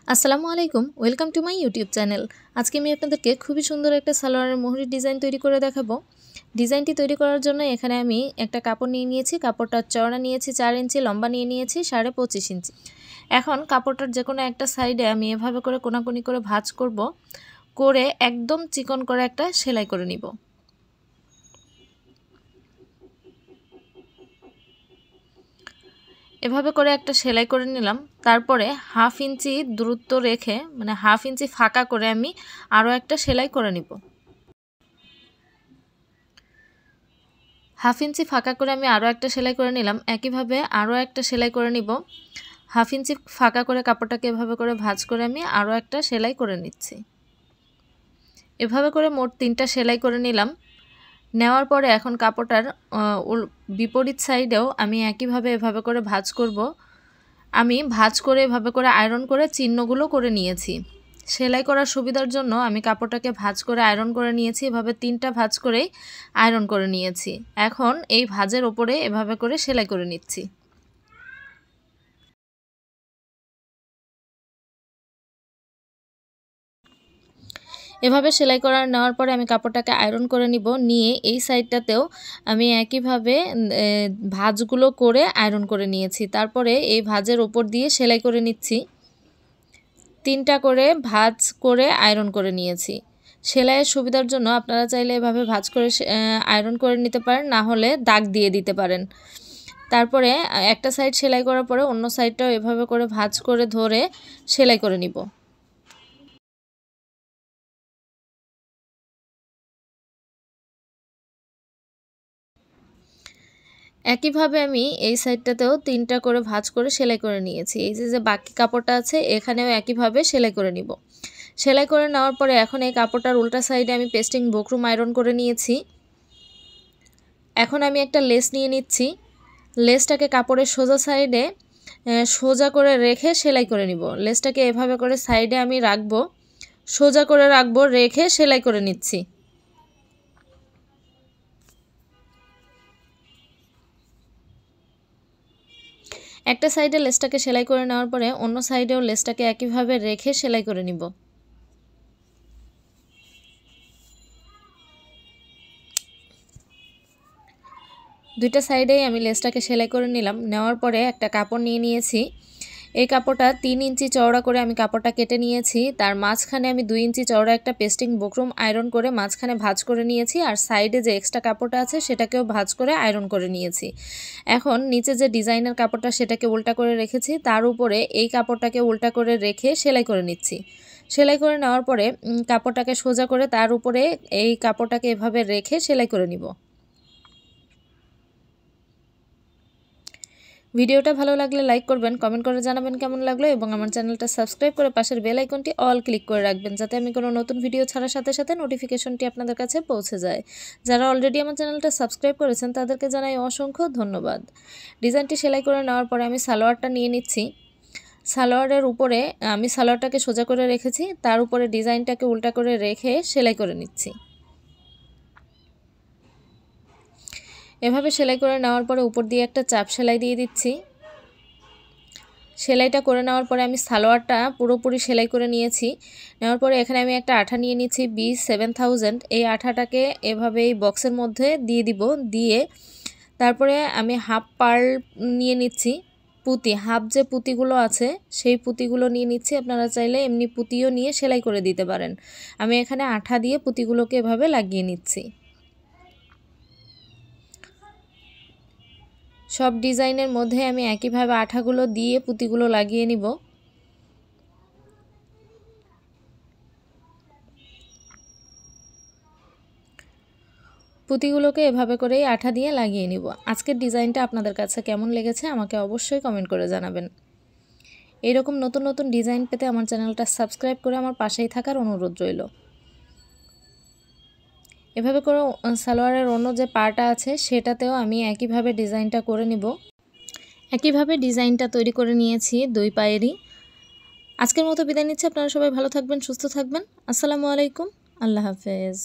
আসসালামু আলাইকুম, welcome to my YouTube channel. আজকে আমি আপনাদেরকে খুবই সুন্দর একটা সালোয়ারের মোহরি ডিজাইন তৈরি করে দেখাবো। ডিজাইনটি তৈরি করার জন্য এখানে আমি একটা কাপড় নিয়ে নিয়েছি। কাপড়টার চওড়া নিয়েছি 4 ইঞ্চি, লম্বা নিয়ে নিয়েছি 25.5 ইঞ্চি। এখন কাপড়টার যে কোনো একটা সাইডে আমি এভাবে করে কোনাকুনি করে ভাঁজ করব, করে একদম চিকন করে একটা সেলাই করে নিব। এভাবে করে একটা সেলাই করে নিলাম। তারপরে হাফ ইঞ্চি দূরত্ব রেখে, মানে হাফ ইঞ্চি ফাঁকা করে আমি আরও একটা সেলাই করে নিব। হাফ ইঞ্চি ফাঁকা করে আমি আরও একটা সেলাই করে নিলাম। একইভাবে আরও একটা সেলাই করে নিব। হাফ ইঞ্চি ফাঁকা করে কাপড়টাকে এভাবে করে ভাঁজ করে আমি আরও একটা সেলাই করে নিচ্ছি। এভাবে করে মোট 3টা সেলাই করে নিলাম। নেওয়ার পরে এখন কাপড়টার বিপরীত সাইডেও আমি একইভাবে এভাবে করে ভাঁজ করব। আমি ভাঁজ করে এভাবে করে আয়রন করে চিহ্নগুলো করে নিয়েছি। সেলাই করার সুবিধার জন্য আমি কাপড়টাকে ভাঁজ করে আয়রন করে নিয়েছি। এভাবে 3টা ভাঁজ করেই আয়রন করে নিয়েছি। এখন এই ভাঁজের ওপরে এভাবে করে সেলাই করে নিচ্ছি। এভাবে সেলাই করা নেওয়ার পরে আমি কাপড়টাকে আয়রন করে নিব। নিয়ে এই সাইডটাতেও আমি একইভাবে ভাঁজগুলো করে আয়রন করে নিয়েছি। তারপরে এই ভাঁজের ওপর দিয়ে সেলাই করে নিচ্ছি। 3টা করে ভাঁজ করে আয়রন করে নিয়েছি। সেলাইয়ের সুবিধার জন্য আপনারা চাইলে এভাবে ভাঁজ করে আয়রন করে নিতে পারেন, না হলে দাগ দিয়ে দিতে পারেন। তারপরে একটা সাইড সেলাই করার পরে অন্য সাইডটাও এভাবে করে ভাঁজ করে ধরে সেলাই করে নিব। একইভাবে আমি এই সাইডটাতেও 3টা করে ভাঁজ করে সেলাই করে নিয়েছি। এই যে বাকি কাপড়টা আছে এখানেও একইভাবে সেলাই করে নিব। সেলাই করে নেওয়ার পরে এখন এই কাপড়টার উল্টা সাইডে আমি পেস্টিং বক্রম আয়রন করে নিয়েছি। এখন আমি একটা লেস নিয়ে নিচ্ছি। লেসটাকে কাপড়ের সোজা সাইডে সোজা করে রেখে সেলাই করে নিব। লেসটাকে এভাবে করে সাইডে আমি রাখবো, সোজা করে রাখবো, রেখে সেলাই করে নিচ্ছি। একটা সাইডে লেসটাকে সেলাই করে নেওয়ার পরে অন্য সাইডেও লেসটাকে একইভাবে রেখে সেলাই করে নিব। দুইটা সাইডেই আমি লেসটাকে সেলাই করে নিলাম। নেওয়ার পরে একটা কাপড় নিয়ে নিয়েছি। এই কাপড়টা 3 ইঞ্চি চওড়া করে আমি কাপড়টা কেটে নিয়েছি। তার মাঝখানে আমি 2 ইঞ্চি চওড়া একটা পেস্টিং বক্রম আয়রন করে মাঝখানে ভাঁজ করে নিয়েছি। আর সাইডে যে এক্সট্রা কাপড়টা আছে সেটাকেও ভাঁজ করে আয়রন করে নিয়েছি। এখন নিচে যে ডিজাইনের কাপড়টা সেটাকে উল্টা করে রেখেছি, তার উপরে এই কাপড়টাকে উল্টা করে রেখে সেলাই করে নিচ্ছি। সেলাই করে নেওয়ার পরে কাপড়টাকে সোজা করে তার উপরে এই কাপড়টাকে এভাবে রেখে সেলাই করে নিব। ভিডিওটা ভালো লাগলে লাইক করবেন, কমেন্ট করে জানাবেন কেমন লাগলো এবং আমার চ্যানেলটা সাবস্ক্রাইব করে পাশের বেল আইকনটি অল ক্লিক করে রাখবেন, যাতে আমি কোনো নতুন ভিডিও ছাড়ার সাথে সাথে নোটিফিকেশনটি আপনাদের কাছে পৌঁছে যায়। যারা অলরেডি আমার চ্যানেলটা সাবস্ক্রাইব করেছেন তাদেরকে জানাই অসংখ্য ধন্যবাদ। ডিজাইনটি সেলাই করে নেওয়ার পরে আমি সালোয়ারটা নিয়ে নিচ্ছি। সালোয়ারের উপরে আমি সালোয়ারটাকে সোজা করে রেখেছি, তার উপরে ডিজাইনটাকে উল্টা করে রেখে সেলাই করে নিচ্ছি। এভাবে সেলাই করে নেওয়ার পরে উপর দিয়ে একটা চাপ সেলাই দিয়ে দিচ্ছি। সেলাইটা করে নেওয়ার পরে আমি সালোয়ারটা পুরোপুরি সেলাই করে নিয়েছি। নেওয়ার পরে এখানে আমি একটা আঠা নিয়ে নিচ্ছি B7000। এই আঠাটাকে এভাবে এই বক্সের মধ্যে দিয়ে দিব। দিয়ে তারপরে আমি হাফ পার্ল নিয়ে নিচ্ছি। পুঁতি, হাফ যে পুঁতিগুলো আছে সেই পুঁতিগুলো নিয়ে নিচ্ছি। আপনারা চাইলে এমনি পুঁতিও নিয়ে সেলাই করে দিতে পারেন। আমি এখানে আঠা দিয়ে পুঁতিগুলোকে এভাবে লাগিয়ে নিচ্ছি। সব ডিজাইনের মধ্যে আমি একইভাবে আঠাগুলো দিয়ে পুঁতিগুলো লাগিয়ে নিব। পুঁতিগুলোকে এভাবে করেই আঠা দিয়ে লাগিয়ে নিব। আজকের ডিজাইনটা আপনাদের কাছে কেমন লেগেছে আমাকে অবশ্যই কমেন্ট করে জানাবেন। এইরকম নতুন নতুন ডিজাইন পেতে আমার চ্যানেলটা সাবস্ক্রাইব করে আমার পাশেই থাকার অনুরোধ রইল। এভাবে করে সালোয়ারের অন্য যে পার্টটা আছে সেটাতেও আমি একইভাবে ডিজাইনটা করে নিব। একইভাবে ডিজাইনটা তৈরি করে নিয়েছি 2 পায়েরই। আজকের মতো বিদায় নিচ্ছি। আপনারা সবাই ভালো থাকবেন, সুস্থ থাকবেন। আসসালামু আলাইকুম, আল্লাহ হাফেজ।